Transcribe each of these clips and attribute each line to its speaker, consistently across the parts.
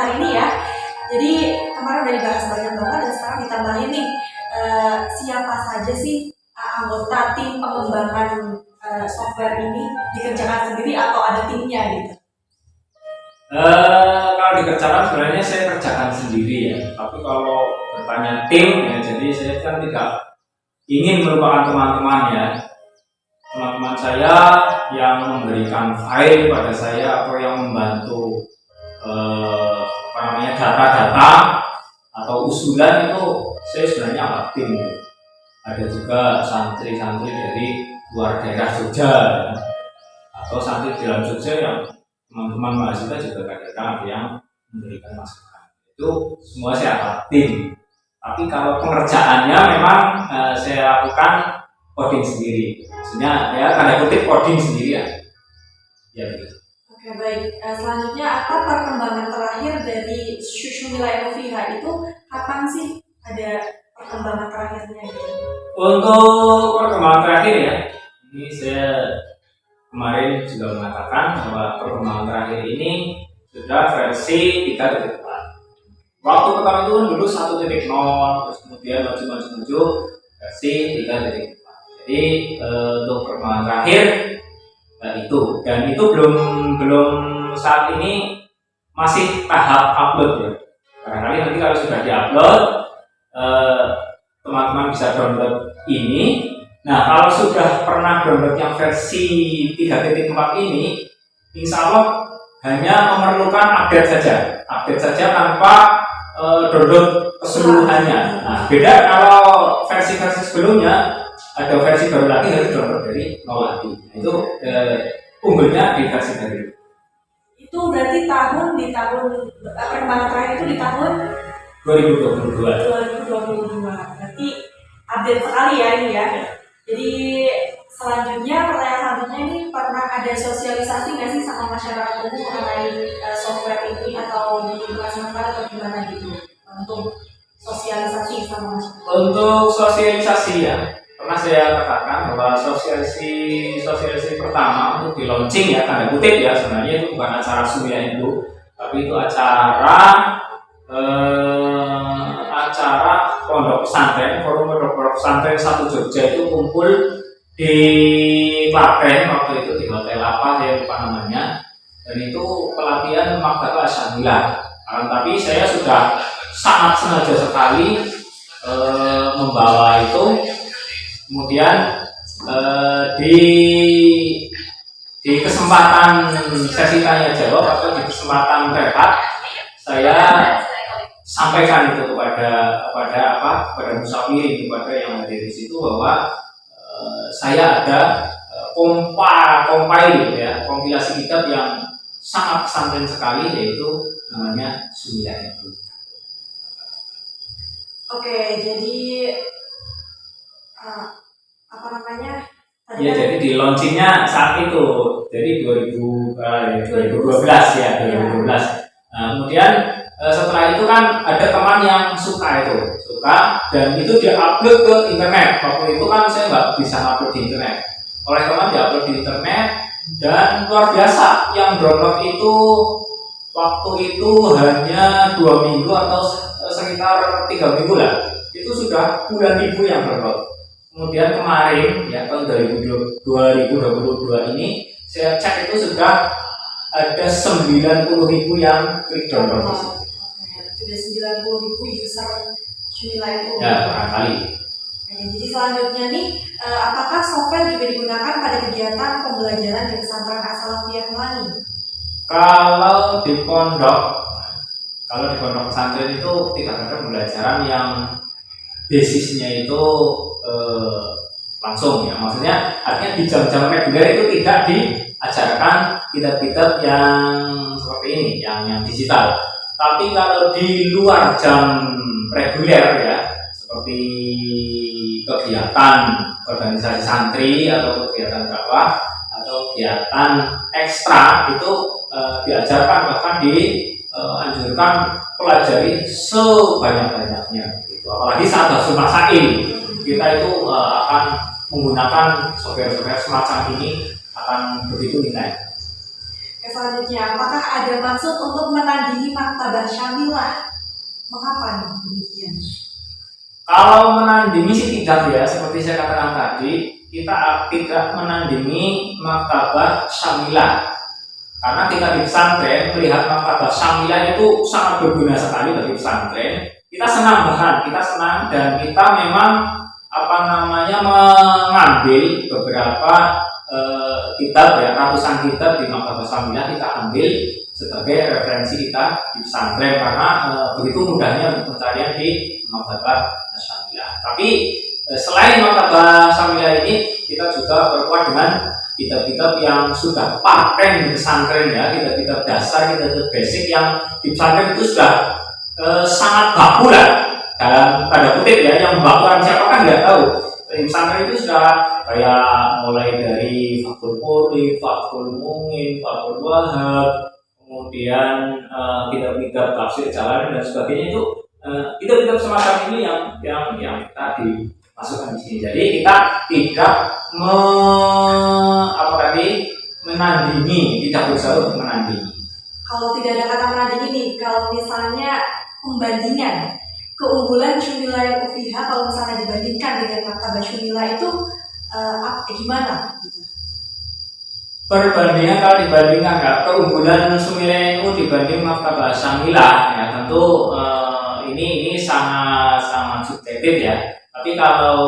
Speaker 1: kali ini ya. Jadi kemarin udah dibahas banyak banget dan sekarang ditambahin nih siapa saja sih anggota tim pengembangan software ini, dikerjakan sendiri atau ada timnya gitu?
Speaker 2: Kalau dikerjakan sebenarnya saya kerjakan sendiri ya. Tapi kalau bertanya tim ya, jadi saya kan tidak ingin melupakan teman-teman ya. Teman-teman saya yang memberikan file pada saya atau yang membantu data-data atau usulan itu saya sebenarnya ada tim. Ada juga santri-santri dari luar daerah Jogja ya. Atau santri di dalam Jogja yang teman-teman mahasiswa juga kadang-kadang ada yang memberikan masukan. Itu semua saya ada tim. Tapi kalau pengerjaannya memang saya lakukan coding sendiri. Maksudnya ya tanda kutip coding sendiri ya. Ya begitu.
Speaker 1: Oke, baik. Selanjutnya apa perkembangan terakhir dari Shumila Innoviha itu kapan sih ada perkembangan terakhirnya gitu?
Speaker 2: Untuk perkembangan terakhir ya, ini saya kemarin juga mengatakan bahwa perkembangan terakhir ini sudah versi 3.4. Waktu pertama itu dulu 1.0, terus kemudian maju versi 3.4. Jadi untuk perkembangan terakhir itu, dan itu belum saat ini masih tahap upload ya. Barangkali nanti kalau sudah diupload teman-teman bisa download ini. Nah, kalau sudah pernah download yang versi 3.4 ini, insya Allah hanya memerlukan update saja tanpa download keseluruhannya. Nah, beda kalau versi-versi sebelumnya ada versi baru lagi harus download dari nol lagi. Nah, itu unggulnya di versi baru.
Speaker 1: Itu berarti perkembangan terakhir itu di tahun
Speaker 2: 2022.
Speaker 1: Berarti update sekali ya ini ya. Jadi pertanyaan selanjutnya ini, pernah ada sosialisasi nggak sih sama masyarakat umum mengenai software ini atau dilaksanakan atau gimana gitu untuk sosialisasi sama masyarakat?
Speaker 2: Untuk sosialisasi ya, pernah saya katakan bahwa sosialisasi pertama untuk di launching ya, tanda kutip ya, sebenarnya itu bukan acara Shumila itu, tapi itu acara pondok pesantren, forum pondok pesantren satu Jogja itu kumpul di Klaten waktu itu di hotel apa saya lupa namanya, dan itu pelatihan Maktabah Syamilah. Tapi saya sudah sangat sengaja sekali membawa itu, kemudian di kesempatan sesi tanya jawab atau di kesempatan rehat saya sampaikan itu kepada musafirin, kepada yang hadir di situ, bahwa saya ada kompilasi kitab yang sangat pesantren sekali, yaitu namanya Shumila itu.
Speaker 1: Oke, jadi
Speaker 2: Ya, jadi di launchingnya saat itu, jadi 2012 ya, 2012. Nah, kemudian setelah itu kan ada teman yang suka dan itu dia upload ke internet. Waktu itu kan saya nggak bisa upload di internet, oleh teman dia upload di internet, dan luar biasa yang download itu waktu itu hanya 2 minggu atau sekitar 3 minggu lah, itu sudah puluhan ribu yang download. Kemudian kemarin ya tahun 2022 ini saya cek itu sudah ada 90.000 yang klik download.
Speaker 1: Sudah 90.000 user Shumila itu.
Speaker 2: Ya, barangkali.
Speaker 1: Jadi selanjutnya nih, apakah software juga digunakan pada kegiatan pembelajaran di pesantren As-Salafiyah Melani?
Speaker 2: Kalau di pondok pesantren itu tidak ada pembelajaran yang basisnya itu langsung ya, maksudnya artinya di jam-jam reguler itu tidak diajarkan kitab-kitab yang seperti ini, yang digital. Tapi kalau di luar jam reguler ya, seperti kegiatan organisasi santri atau kegiatan dakwah atau kegiatan ekstra, itu diajarkan, bahkan dianjurkan pelajari sebanyak-banyaknya gitu. Apalagi saat Darsul Masail, kita itu akan menggunakan software semacam ini, akan begitu nilai.
Speaker 1: Selanjutnya, apakah ada maksud untuk menandingi Maktabah Syamilah? Mengapa nih demikian?
Speaker 2: Kalau menandingi sih tidak ya, seperti saya katakan tadi, kita tidak menandingi Maktabah Syamilah. Karena kita di pesantren melihat Maktabah Syamilah itu sangat berguna sekali bagi pesantren. Kita senang dan kita memang mengambil beberapa kitab ya, ratusan kitab di Maktabah Syamilah kita ambil sebagai referensi kita di pesantren karena begitu mudahnya pencarian di Maktabah Syamilah. Tapi selain Maktabah Syamilah ini, kita juga berkuat dengan kitab-kitab yang sudah paten di pesantren ya, kitab-kitab dasar, kitab-kitab basic yang di pesantren itu sudah sangat baku lah, dalam tanda kutip ya, yang bakuan siapa kan nggak tahu. Di pesantren itu sudah kayak mulai dari Fathul Qorib, Fathul Mu'in, Fathul Wahhab, kemudian kitab-kitab tafsir Jalalain dan sebagainya, itu kitab-kitab semacam ini yang kita dimasukkan di sini. Jadi kita tidak menandingi, tidak berusaha untuk menandingi.
Speaker 1: Kalau tidak ada kata menandingi nih, kalau misalnya pembandingan keunggulan Syumilah yang UFIHA kalau misalnya dibandingkan dengan Maktabah Syumilah itu gimana?
Speaker 2: Perbandingan kalau dibandingkan keunggulan Syumilah NU dibanding Maktabah Syamilah ya tentu ini sangat subjektif ya. Tapi kalau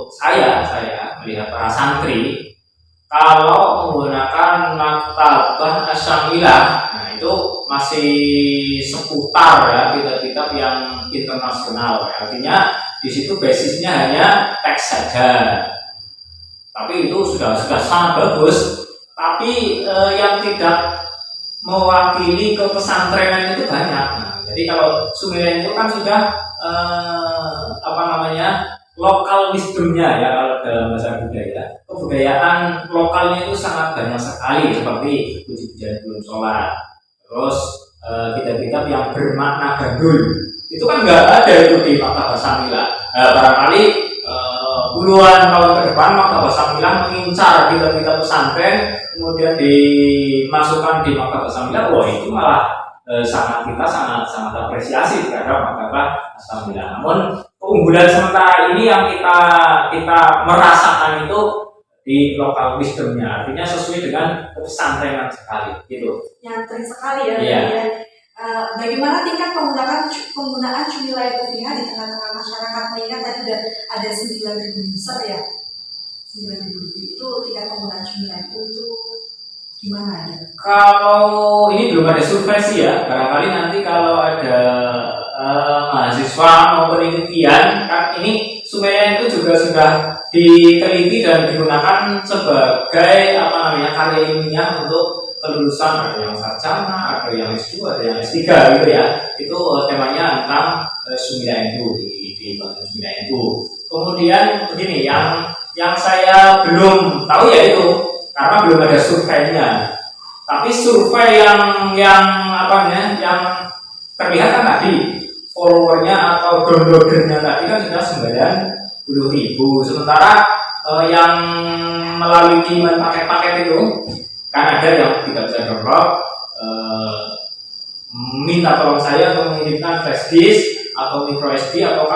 Speaker 2: saya melihat para santri, kalau menggunakan Maktabah Syamilah, nah itu masih seputar ya kitab-kitab yang internasional. Artinya di situ basisnya hanya teks saja. Tapi itu sudah sangat bagus. Tapi yang tidak mewakili ke pesantrenan itu banyak. Nah, jadi kalau Syumilah itu kan sudah lokal wisdomnya ya, kalau dalam bahasa budaya, kebudayaan lokalnya itu sangat banyak sekali, seperti puji-pujian belum sholat, terus kitab-kitab yang bermakna gandul itu kan nggak ada itu di Maktabah Syamilah. Barangkali puluhan tahun ke depan Maktabah Syamilah mengincar kitab-kitab pesantren kemudian dimasukkan di Maktabah Syamilah, wah itu malah kita sangat apresiasi terhadap Maktabah Syamilah. Namun keunggulan sementara ini yang kita merasakan itu di lokal wisdomnya, artinya sesuai dengan pesantrenan sekali gitu.
Speaker 1: Nyantri sekali ya.
Speaker 2: Yeah.
Speaker 1: Bagaimana tingkat penggunaan Syumilah UFIHA di tengah-tengah masyarakat, mengingat tadi sudah ada 9.000 user ya, 9.000 lebih, itu tingkat penggunaan Syumilah itu gimana ya? Kalau
Speaker 2: ini belum ada survei sih ya, barangkali nanti kalau ada mahasiswa mau penelitian, kan ini Syumilah itu juga sudah diteliti dan digunakan sebagai karya ilmiah untuk kelulusan, ada yang sarjana, ada yang S2, ada yang S3 gitu ya. Itu temanya tentang Syumilah itu di bagian Syumilah itu. Kemudian begini, yang saya belum tahu ya itu karena belum ada surveinya. Tapi survei yang terlihat kan tadi followernya atau downloadernya tadi kan sudah 90.000. Sementara yang melalui kiriman paket-paket itu kan ada yang tidak bisa download, minta tolong saya untuk mengirimkan flash disk atau micro SD atau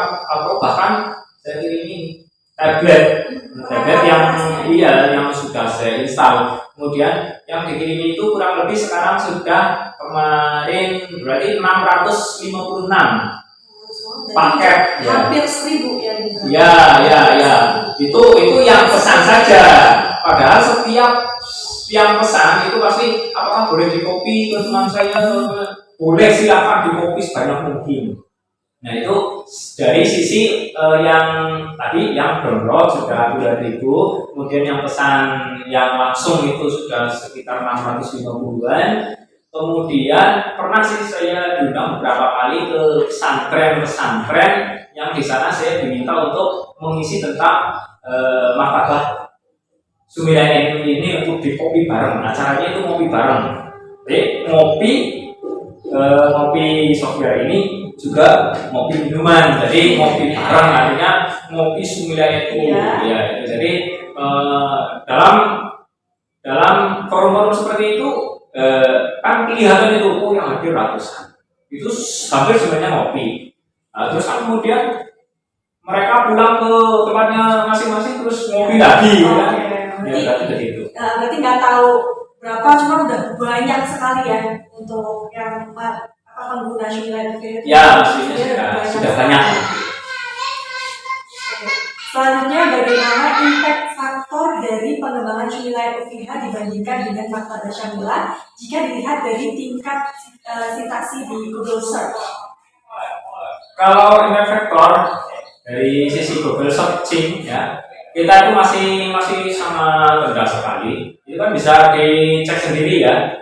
Speaker 2: bahkan saya kirimi tablet yang sudah saya install. Kemudian yang dikirim itu kurang lebih sekarang sudah kemarin berarti 656 paket ya.
Speaker 1: Hampir 1.000 ya gitu.
Speaker 2: Ya. Itu yang pesan saja. Padahal setiap yang pesan itu pasti apakah boleh dikopi ke teman saya? Boleh, silakan dikopi sebanyak mungkin. Nah itu dari sisi yang tadi yang download sudah 2.000, kemudian yang pesan yang langsung itu sudah sekitar 650-an. Kemudian pernah sih saya diundang beberapa kali ke pesantren yang di sana saya diminta untuk mengisi tentang Maktabah Syumilah ini untuk dikopi bareng. Acaranya itu ngopi bareng. Jadi ngopi software ini juga ngopi minuman. Jadi ngopi bareng artinya ngopi Syumilah itu. Ya. Jadi dalam forum-forum seperti itu kan kelihatan itu yang hadir ratusan, itu hampir semuanya ngopi. Nah, terus kan kemudian mereka pulang ke tempatnya masing-masing terus ngopi lagi, kan? Berarti begitu.
Speaker 1: Berarti nggak tahu berapa, cuma udah banyak sekali ya untuk yang pengguna Shunilai Ufiha.
Speaker 2: Ya, sudah banyak.
Speaker 1: Selanjutnya, bagaimana impact faktor dari pengembangan Shunilai Ufiha dibandingkan dengan Maktabah Syamilah jika dilihat dari tingkat sitasi di Google Search?
Speaker 2: Kalau impact factor dari sisi Google Searching ya, kita itu masih sangat rendah sekali. Itu kan bisa dicek sendiri ya.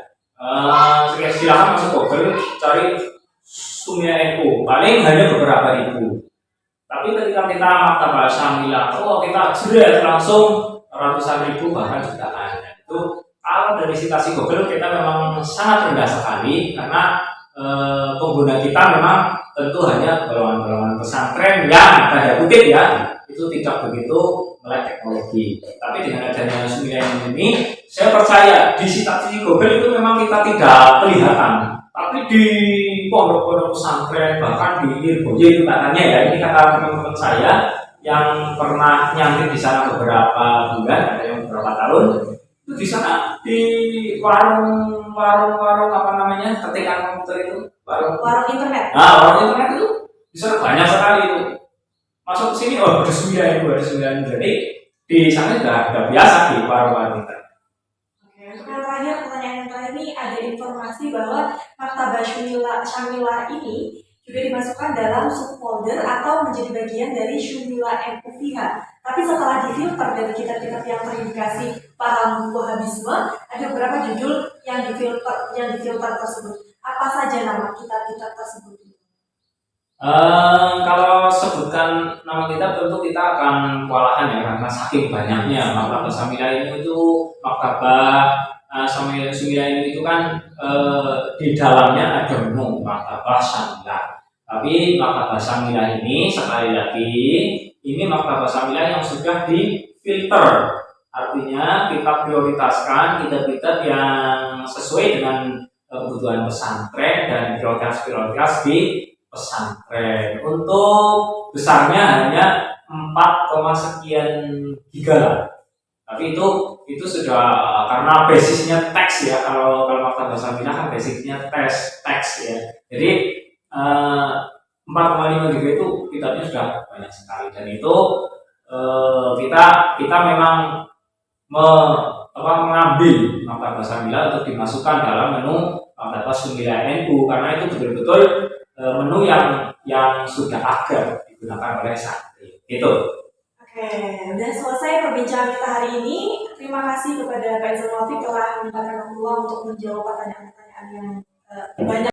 Speaker 2: Silakan masuk Google, cari Shunilai NU, paling hanya beberapa ribu. Tapi ketika kita Maktabah Syamilah, kita jerat langsung ratusan ribu bahkan jutaan. Itu kalau dari sitasi Google kita memang sangat rendah sekali karena pengguna kita memang tentu hanya golongan-golongan pesantren yang tanda kutip ya itu tidak begitu melek teknologi. Tapi dengan adanya Shunilai ini, saya percaya di sitasi Google itu memang kita tidak kelihatan. Tapi di pondok-pondok pesantren bahkan di Lirboyo itu katanya ya, ini kata teman-teman saya yang pernah nyantri di sana beberapa bulan, ada yang beberapa tahun, itu di sana di warung apa namanya ketikan komputer itu
Speaker 1: warung internet.
Speaker 2: Nah, warung internet itu di sana banyak sekali itu. Masuk ke sini ada sembilan. Jadi di sana sudah biasa di warung internet.
Speaker 1: Pertanyaan yang terakhir ini ada informasi bahwa Maktabah Syamilah ini juga dimasukkan dalam subfolder atau menjadi bagian dari Shunilai Ufiha. Tapi setelah difilter dari kitab-kitab yang terindikasi paham Wahabisme, ada beberapa judul yang difilter tersebut. Apa saja nama kitab-kitab tersebut?
Speaker 2: Kalau sebutkan nama kitab tentu kita akan kewalahan ya karena saking banyaknya. Maktabah Syamilah ini itu maktabah Syamilah ini itu kan di dalamnya ada menu Maktabah Syamilah. Tapi Maktabah Syamilah ini sekali lagi ini Maktabah Syamilah yang sudah difilter. Artinya kita prioritaskan kitab-kitab yang sesuai dengan kebutuhan pesantren dan prioritas di pesantren. Untuk besarnya hanya 4, sekian giga lah. Tapi itu sudah karena basisnya teks ya. Kalau Maktabah Syamilah kan basisnya teks ya. Jadi 4,5 giga itu kitabnya sudah banyak sekali dan itu kita memang mengambil Maktabah Syamilah untuk dimasukkan dalam menu Maktabah Shunilai NU karena itu betul-betul menu yang sudah ada digunakan oleh santri. Itu.
Speaker 1: Oke, udah selesai perbincangan kita hari ini. Terima kasih kepada Pak Izal Wafiq telah menyempatkan waktu untuk menjawab pertanyaan-pertanyaan yang banyak.